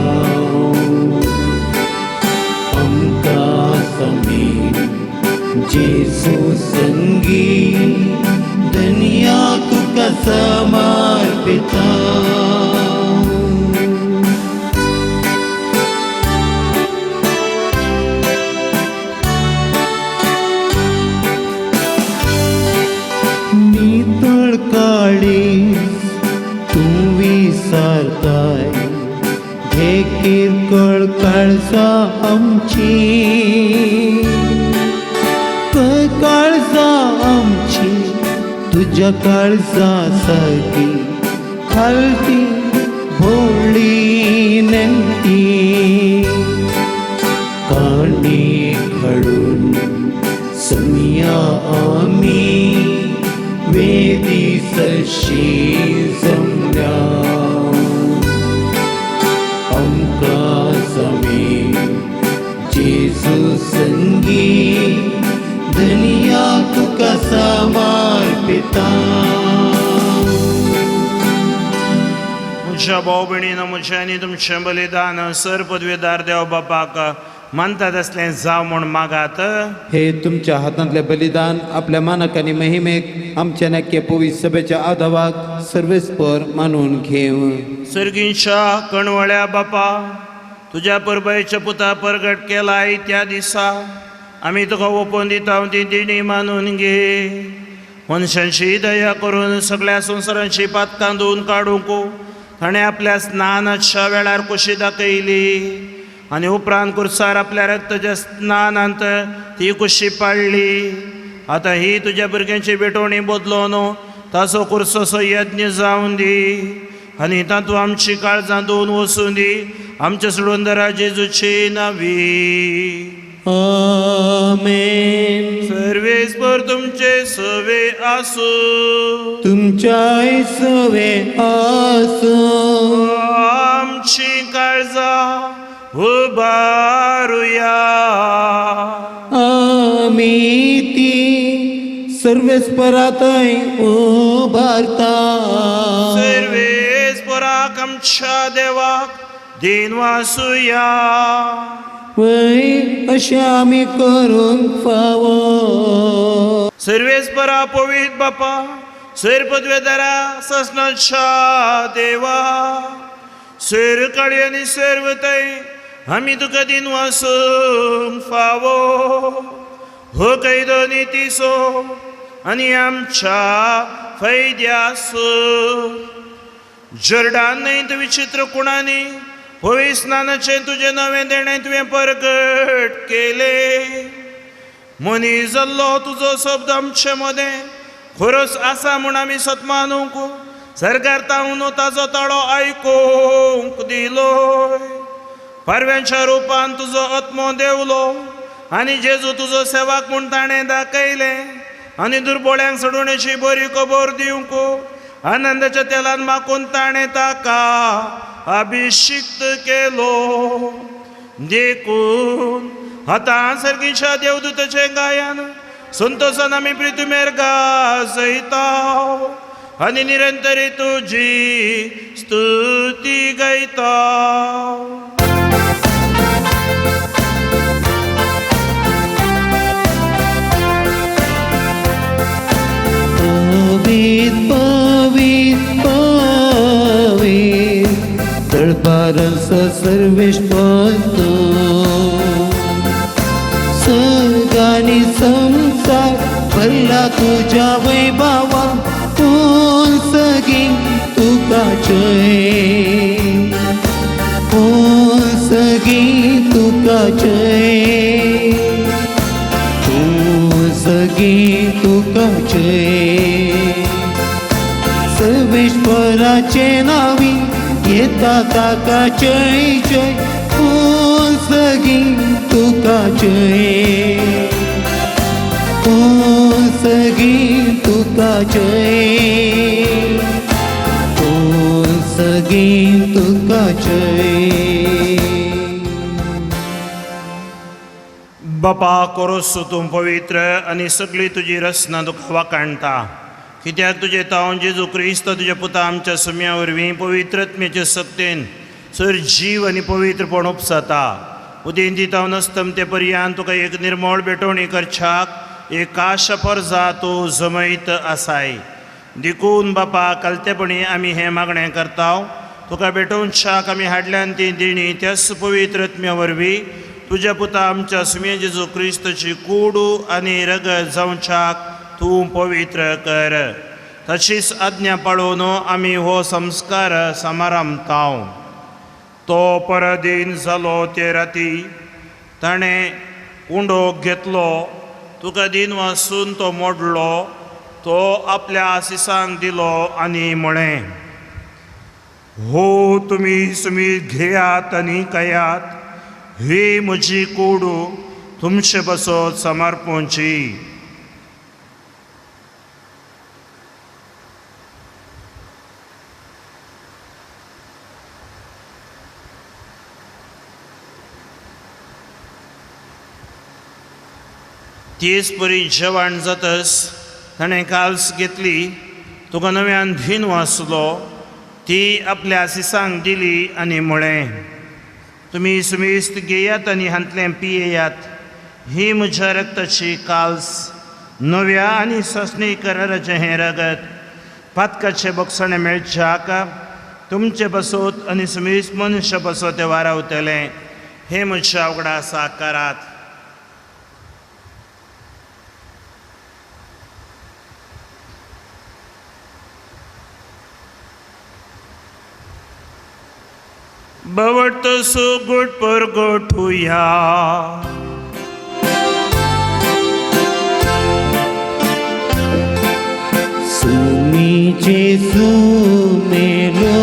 Speaker 1: आमकां समी जेजू संगी दुनिया तुका समर्पिता. नितळ काळी तूं विसरताय, घे किरकोळ काळजा आमची. काळजा आमची तुझ्या काळजा सारकी खालती भोळी नेमती. काणी खडून सुम्या आमी तुमी वेदी सशी जमल्या आमकां समी जेजू संगी धनिया तुका समर्पिता
Speaker 2: म्हज्या भाव भयणीनो म्हजें आनी तुमचें बलिदान सर पदवीदार देव बापाक मानता तसलें जावं म्हूण मागात.
Speaker 1: हे तुमच्या हातांतलें बलिदान आपल्या मानक आनी महिमेक आमच्या नक्की पवित्र सभेच्या आदावाक सर्वेस्पर मानून घेव.
Speaker 2: सर्गींच्या कणवळ्या बापा, तुज्या परबयच्या पुता परगट केलाय त्या दिसा आमी तुका ओपोवन दिता ती दिणी मानून घे. मनशांची दया करून सगळ्या संवसारांची पातकां धुवन काडूंक ताणें आपल्या स्नानाच्या वेळार कशी दाखयली आनी उपरांत कुर्सार आपल्या रक्ताच्या स्नानांत ती कशी पाळली. आतां ही तुज्या भुरग्यांची भेटवणी बदलोवन ताचो कुर्सोचो यज्ञ जावन दी आनी तातूंत आमची काळजां धुवन वचून दी. आमच्या सोडूनदारा जेजूची नांवी.
Speaker 1: आमेन.
Speaker 2: सर्वेस्पर तुमचे सवे आसूं.
Speaker 1: तुमच्या सवे आसूं.
Speaker 2: आमची काळजां उबारुया.
Speaker 1: आमी ती सर्वेस्परांतय उबारता.
Speaker 2: सर्वेस्पराक आमच्या देवाक दिन वासुया.
Speaker 1: वय अशें आमी करूंक फावो.
Speaker 2: सर्वेस्परा पवित्र बापा, सर पदवेदारा ससनाच्या देवा, सर काळी आनी सर्वतय आमी तुका दिन वासूंक फावो. हो कैदो नितीसो आनी आमच्या फैद्यासो. जर्डान न्हय विचित्र कुणांनी पवित्र स्नानाचें तुजें नवें देणें तुवें परगट केलें. मनीस जाल्लो तुजो शब्द आमचे मदें खरोच आसा म्हूण आमी सतमानूंक सरकार तावन ताचो ताळो आयकूंक दिलो. पारव्यांच्या रुपान तुजो आत्मो देवलो आनी जेजू तुजो सेवाक म्हूण ताणें दाखयलें आनी दुर्बळ्यांक सोडूनची बरी खबर दिवंक आनंदाच्या तेलान मागून ताणें ताका अभिषिक्त केलो. देखून आतां सर्गीच्या देवदूताचें गायन संतोषान आमी प्रितुमेर गाजयता आनी निरंतरी तुजी स्तुती गायता.
Speaker 1: पवित्र पवित्र पवित्र दरबाराचा सर्वेश्वर सगळ्यांनी संसार भरला तुझ्या वैभवा. पूर्ण सगळी तुका जय. पूर्ण सगळी तुका जय. पूर्ण सगळी तुका जय. सर्वेश्वराचे नावी येता ताका जय जय. पूर्ण सगळी तुका जय. पूर्ण सगळी तुका जय. पूर्ण सगळी तुका जय.
Speaker 2: बापा कोरोस तूं पवित्र आनी सगळी तुजी रचना तुका वाकाणटा. कित्याक तुजे तावन जेजू क्रिस्त तुजे पुता आमच्या सुम्या वरवीं पवित्रत्मेचे सक्तेन सर जीव आनी पवित्रपण उपसता. उदेन दितावन अस्तम ते पर्यंत तुका एक निर्मळ भेटवणी करच्याक एक काशफर्जा तूं जमयत आसाय. देखून बापा कालतेपणी आमी हें मागणें करताव. तुका भेटोवच्याक आमी हाडल्यान ती दिणी त्याच पवित्रत्म्या वरवीं तुज्या पुता आमच्या सुम्या जेजू क्रिस्तची कूड आनी रगत जावच्याक तूं पवित्र कर. तशीच आज्ञा पाळून आमी हो संस्कार समारंभताव. तो परदीन जालो ते राती ताणें उंडोक घेतलो. तुका दिन वासून तो मोडलो. तो आपल्या आशिसांक दिलो आनी म्हळें, हो तुमी सुमीत घेयात आनी खायात. ही म्हजी कूड तुमचे बसत समर्पूंची. तीच परी जेवण जातस ताणें काल्स घेतली, तुका नव्यान धीन वाचलो, ती आपल्या सिसांक दिली आनी म्हळें, तुमी सुमेस्त घेयात आनी हांतलें पियेयात, ही म्हज्या रक्ताची काल्स, नव्या आनी सस्नी कराराचें हें रगत, पातकाचे बक्षणे मेळच्याक तुमचे बसोत आनी सुमेस्त मनुश्य बसोत ते वारावतलें, हे म्हज्या उगडा साकारात. बवट सो गोट पर गोठुया.
Speaker 1: सुमी जेसू मेलो,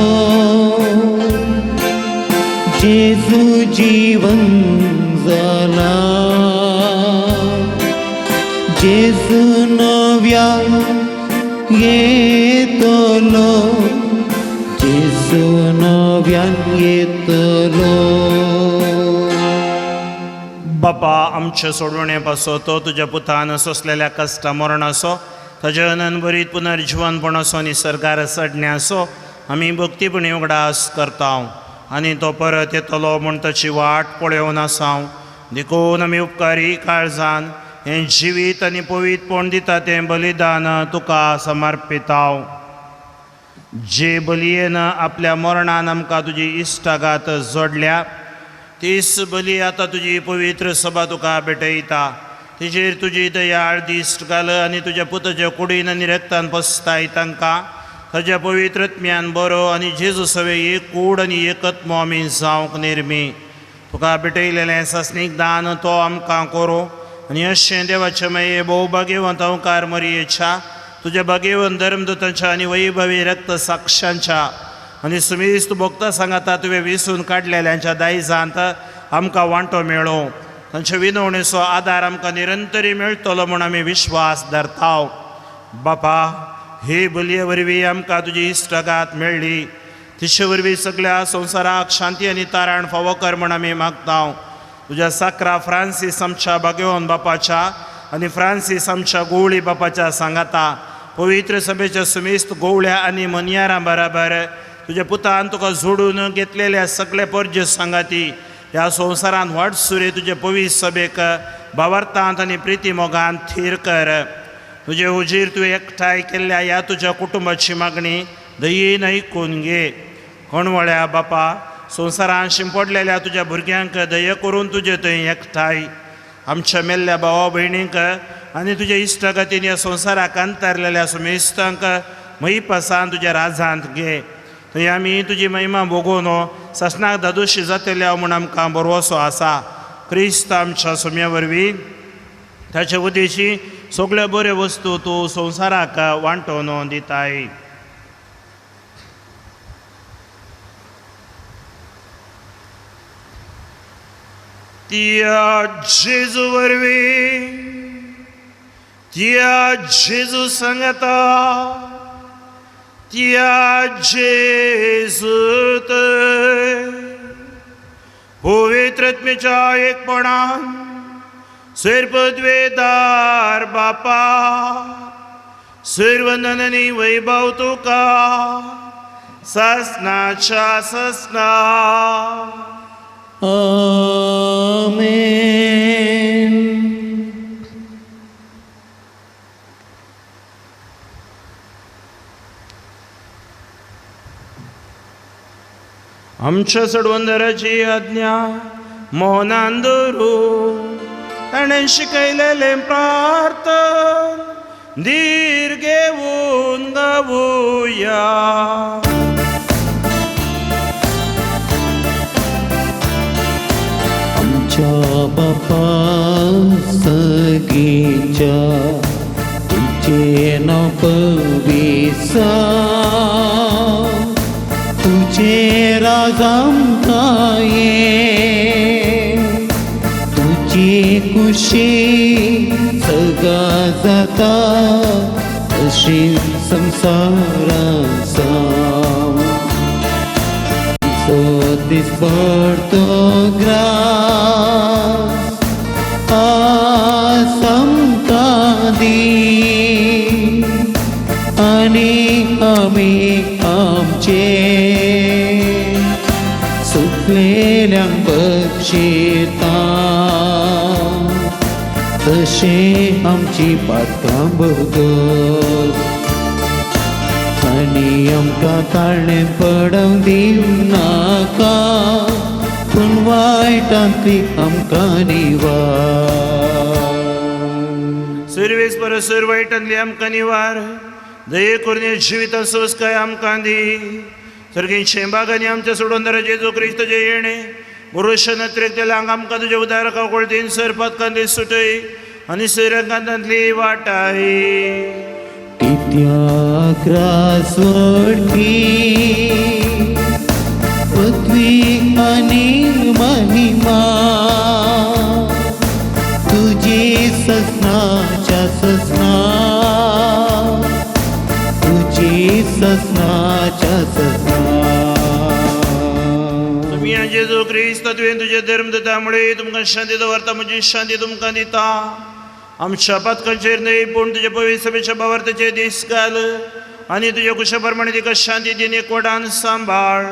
Speaker 1: जेसू जीवन जाला, जेसू नव्या येतलो, जेसू नव्यान येतलो.
Speaker 2: बापा, आमचे सोडवणे पासो तो तुज्या पुतान सोंसलेल्या कश्टा मरणाचो, ताज्या अनंत पुनर्जीवनपणाचो निसर्गार सडण्याचो आमी भक्तीपणी उगडास करतांव, आनी तो परत येतलो म्हूण ताची वाट पळोवन आसांव. देखून आमी उपकारी काळजान हें जिवीत आनी पवित्रपण दिता तें बलिदान तुका समर्पितांव. जे बलयेन आपल्या मरणान आमकां तुजी इश्टागात जोडल्या, तीच बली आतां तुजी पवित्र सभा तुका भेटयता. तिजेर तुजी दयाळ दिश्ट घाल आनी तुज्या पुताच्या कुडीन आनी रक्तान पसताय तांकां ताज्या पवित्रत्म्यान बरो आनी जेजू सवे एक कूड आनी एकत्म आमी जावंक निर्मी. तुका भेटयलेलें सस्नीक दान तो आमकां करूं आनी अशें देवाचे माये भोवभाग्यवंत अवकार मरयेच्या, तुज्या भाग्यवन धर्मदूतांच्या आनी वैभवी रक्त साक्षांच्या आनी सुमेस्त भक्तां सांगाता तुवें विसून काडलेल्यांच्या दायजांत आमकां वांटो मेळो. तांचे विनवणेचो आदार आमकां निरंतरी मेळटलो म्हूण आमी विश्वास धरतांव. बापा, हे बलये वरवीं आमकां तुजी इश्टगात मेळ्ळी, तिचे वरवीं सगळ्या संवसाराक शांती आनी तारण फावो कर म्हूण आमी मागतांव. तुज्या साकरा फ्रांसीस आमच्या भाग्यवान बापाच्या आनी फ्रांसीस आमच्या गोवळी बापाच्या सांगाता पवित्र सभेच्या सुमेस्त गोवळ्या आनी मनयारां बराबर तुज्या पुतान तुका जोडून घेतलेल्या सगळे परजे सांगाती ह्या संवसारांत वाटसुरे तुजे पवित्र सभेक भावार्थांत आनी प्रिती मोगान थीर कर. तुजे हुजीर तुवें एकठांय केल्ल्या ह्या तुज्या कुटुंबाची मागणी दयेन आयकून घे. कोणवळ्या बापा, संवसारांत शिंपडलेल्या तुज्या भुरग्यांक दय करून तुजे थंय एकठांय. आमच्या मेल्ल्या भावा भयणींक आनी तुज्या इश्टगतीन ह्या संवसाराक अंतरलेल्या सुमेस्तांक मयीपासान तुज्या राजांत घे. थंय आमी तुजी महिमा भोगून ससनाक दादोशी जातल्या म्हूण आमकां बरवसो आसा. क्रिस्त आमच्या सुम्या वरवीं ताचे उद्देशी सगळ्यो बऱ्यो वस्तू तूं संवसाराक वांटोवन दिताय. त्या जेजू वरवीं त्या जेजू सांगता त्या जेजूत पवित्रत्मेच्या एकपणान सर्पद्वेदार बापा सर्वनन आनी वैभव तुका ससनाच्या ससना.
Speaker 1: आमेन.
Speaker 2: आमच्या सडवंदराची आज्ञा मोहनान दवरूं ताणें शिकयलेलें प्रार्थन धीर घेवन गावुया.
Speaker 1: आमच्या बापा सगीच्या तुझे नाव पविसा, तुझे राज आमकां ये, तुझी खुशी सगा जाता अशी संसारांत साव. So this birth of grace, awesome आणि आम्ही आमचे सुकलेल्यांक बक्षिता तशे आमची पातकां भोगप आनी आमकां ताळणे पडूंक दिवं नाका पूण वायटांतली आमकां निवार
Speaker 2: सर्वेस परसर वायटांतली आमकां निवार दये करून जिविता सोसकाय आमकां दी सर्गींचे बागांनी आमच्या सोडून जेजू क्रिस्ताचे येणे पुरुष नत्रेक आमकां तुजे उदारका कळतीन सरपात कांदे सुटय आनी सैरकांतांतली वाटाय
Speaker 1: कित्याक रासवडकी पृथ्वी आनी महिमा तुजी ससनाच्या ससना तुजी ससनाच्या ससना
Speaker 2: तुम्ही जेजू क्रिस्त तुवें तुजे धर्म दितामुळे तुमकां शांती दवरता म्हजी शांती तुमकां दिता आमच्या पातकांचेर न्हय पूण तुजे पवित्र सभेच्या भावार्थाचे दीस घाल आनी तुजे कुशा प्रमाणे तिका शांती दिन एकवटान सांबाळ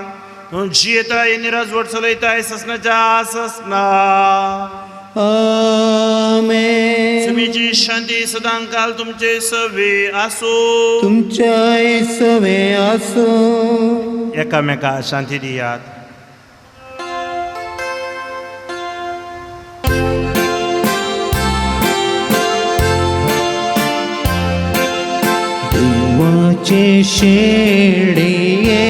Speaker 2: तूं जियेता हे निराजवट चलयताय ससनाच्या ससना
Speaker 1: आमेन
Speaker 2: सभेची शांती सदां काल तुमचे सवे आसूं
Speaker 1: तुमच्या सवे आसूं
Speaker 2: एकामेका शांती दियात
Speaker 1: देवाचे शेळये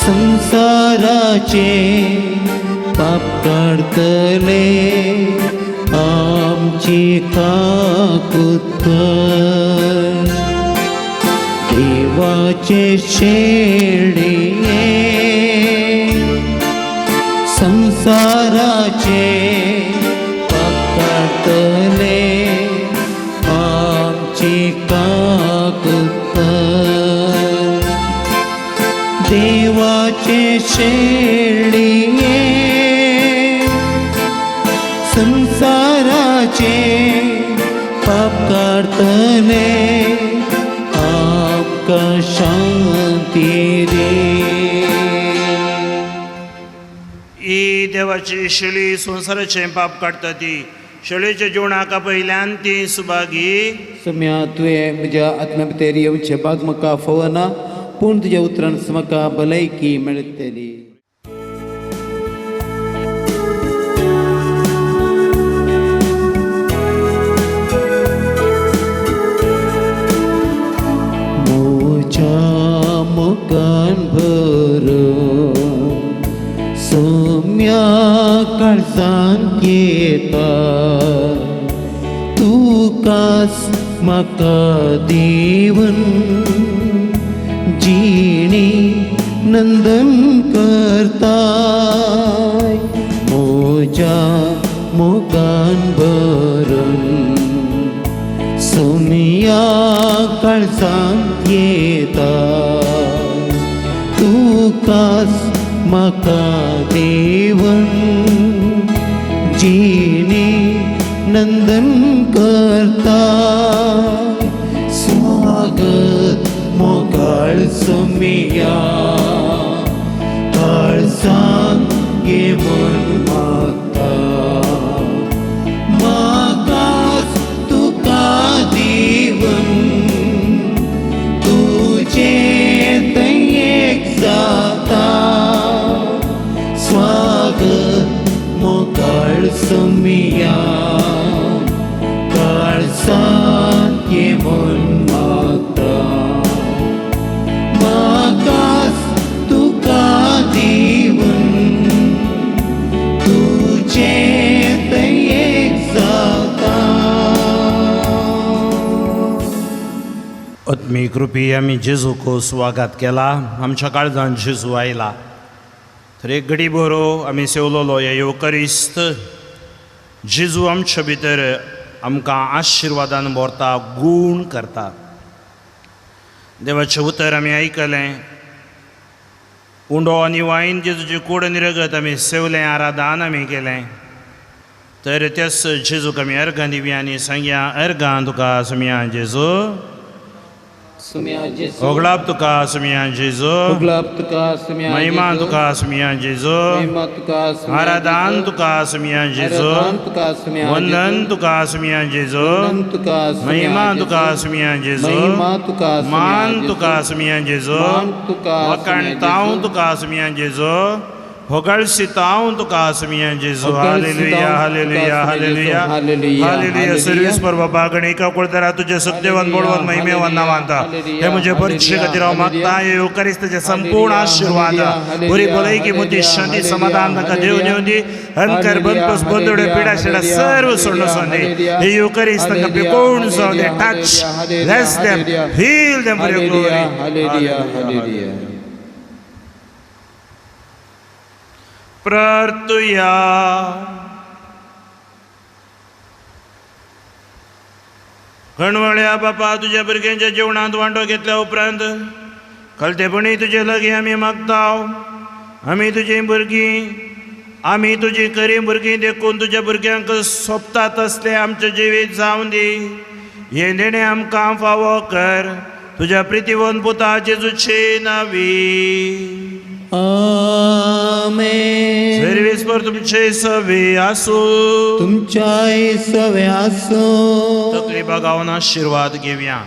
Speaker 1: संसाराचे पाप काढतले आमची काकुत देवाचे शेळये संसाराचे पाप काढतले आमची काकुत देवाचे शेळये संसाराचे पाप काढतले आमकां शांती रे
Speaker 2: ही देवाची शेळी संसाराचे पाप काडटा ती शेळयेच्या जिवणाका पयल्यान ती सुभागी
Speaker 1: सम्या तुवें म्हज्या आत्म्या भितर येवचे भाग म्हाका फवना पूण तुज्या उतरान म्हाका भलायकी मेळटली मोगान भरून सोम्या काळजांत येता तुकाच म्हाका देवन जिणी नंदन करता म्हज्या मोगान भरून सोम्या काळजांत येता तुकाच म्हाका देवन जिणी नंदन करता स्वागत मोगाळ सोम्या काळजांत घेवन मागता म्हाकाच तुका देवन तुजे दयेक जाता स्वागत मोगाळ सोम्या काळजांत घेवन मागता म्हाकाच तुका देवन तुजे दयेक जाता
Speaker 2: आत्मी कृपी आमी जेजूको स्वागत केला आमच्या काळजांत जेजू आयला तर एक घडी बरो आमी सेवलोलो हे युकरिस्त जेजू आमच्या भितर आमकां आशिर्वादान भरता गूण करता देवाचें उतर आमी आयकलें उंडो आनी वायन जेजूची कूड निरगत आमी सेवलें आराधन आमी केलें तर तेच जेजूक आमी अर्गां दिवया आनी सांगया अर्गां तुका सुमया जेजू
Speaker 1: सुम्या जेजू
Speaker 2: होगलाप तुका सुमया जेजू
Speaker 1: उगलाप तुका सुम्या
Speaker 2: महिमा
Speaker 1: जेजू.
Speaker 2: तुका सुमया जेजू
Speaker 1: महिमा तुका सुम्या
Speaker 2: आराधन
Speaker 1: जेजू.
Speaker 2: तुका सुमया जेजू
Speaker 1: आराधन तुका सुम्या
Speaker 2: वंदन
Speaker 1: जेजू.
Speaker 2: तुका सुमया जेजू
Speaker 1: वंदन तुका सुम्या
Speaker 2: महिमा
Speaker 1: जेजू.
Speaker 2: तुका सुमया जेजू
Speaker 1: महिमा तुका सुम्या
Speaker 2: मान
Speaker 1: जेजू.
Speaker 2: तुका सुमया जेजू
Speaker 1: मान तुका
Speaker 2: वकाणताव
Speaker 1: सुम्या जेजू.
Speaker 2: तुका सुमया जेजू होगळसिताव तुका सुमया जेजू
Speaker 1: होगळसिताव
Speaker 2: हालेलुया
Speaker 1: तुका
Speaker 2: हालेलुया
Speaker 1: सुमया
Speaker 2: हालेलुया
Speaker 1: जेजू. हालेलुया.
Speaker 2: Hallelujah
Speaker 1: hallelujah.
Speaker 2: सर्वीस पर बाबा गणिका कुळदरा तुझे सत्यवन बोलवन महिमेवन नावांता हे मुझे परिचय खातीर हांव मागता हे युकारिस्ताचे संपूर्ण आशीर्वाद बरी भलायकी मोठी शांती समाधान तांकां देव देव दी अंकर बंदपस बंदोडे पिडा शेडा सर्व सोडून सोंदी हे युकारिस्त तांकां पिकोवन जावं दे touch bless them heal them for your glory
Speaker 1: hallelujah hallelujah.
Speaker 2: प्रार्थुया गणवळ्या बापा तुझ्या भुरग्यांच्या जेवणांत वांटो घेतल्या उपरांत कलतेपणी तुजे लागीं आमी मागताव आमी तुजी भुरगीं आमी तुजी खरी भुरगीं देखून तुज्या भुरग्यांक सोबता तसले आमचे जिवीत जावं दी हे देणे आमकां फावो कर तुज्या प्रितीवन पुता जेजूचे नांवी
Speaker 1: आमेन.
Speaker 2: सर्वीस पर तुमचे सवे आसू
Speaker 1: तुमच्या सवे आसो.
Speaker 2: तकली बगावन आशीर्वाद घेवया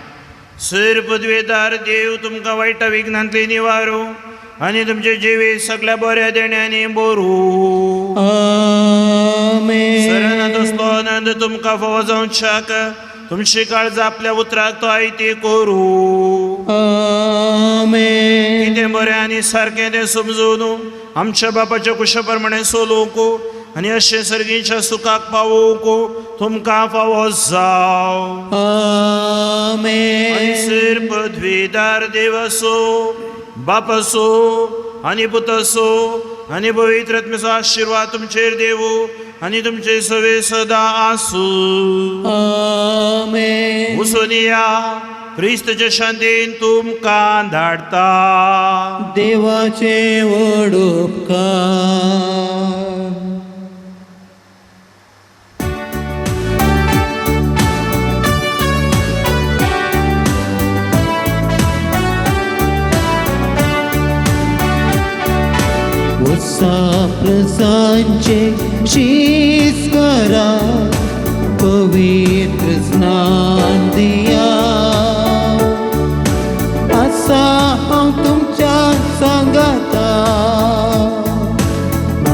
Speaker 2: सर पदवेदार देव तुमकां वायटा विघ्नांतली निवारो आनी तुमचे जिवीत सगळ्या बऱ्या देण्यानी बरू
Speaker 1: आमेन.
Speaker 2: सरानात असलो आनंद तुमकां फावो जावच्याक तुमची काळजा आपल्या उतराक तो आयती करू
Speaker 1: आमेन.
Speaker 2: कितें बरें आनी सारकें तें समजून आमच्या बापाच्या कुशाप्रमाणे चलोवंक आनी अशें सर्गीच्या सुखाक पावोवंक तुमकां फावो जाव
Speaker 1: आमेन.
Speaker 2: आनी सर पदवीदार देव असो बाप असो आनी पुत असो आनी पवित्र आत्म्याचो आशीर्वाद तुमचेर देवू आनी तुमचे सवे सदा आसूं
Speaker 1: आमेन.
Speaker 2: उसोनिया क्रिस्तच्या शांतीन तुमकां धाडता
Speaker 1: देवाचे व्हड उपकार. प्रसांचे शीस करा पवित्र स्नान दिया असा हांव तुमच्या सांगाता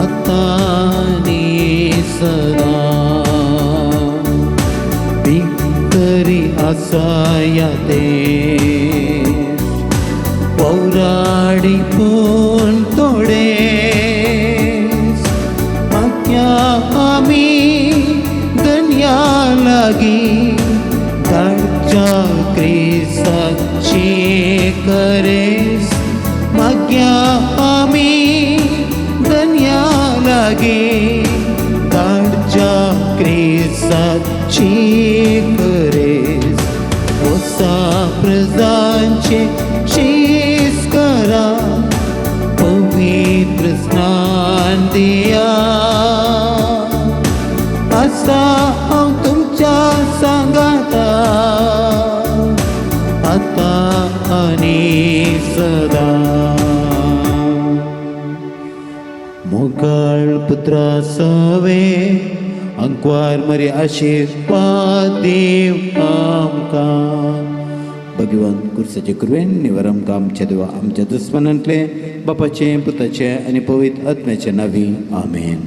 Speaker 1: आता आनी सदा भितरी आसा या देश पौराडी पूण थोडे आमी दुनिया लागी धाडच्या क्रिस्ताची करेस माग्या आमी दुनिया लागी धाडच्या क्रिस्ताची करेस ओसा प्रजांचे शीस करा पवित्र स्नान दिया असा हांव तुमच्या सांगाता आता आनी सदा मोगाळ पुत्रा सवे अंकवार मरी आशीर्वाद देव आमकां भगवान कुर्साचे कृपेन निवार आमकां आमच्या देवा आमच्या दुस्मनांतले बापाचे पुताचे आनी पवित्र आत्म्याचे नांवी आमेन.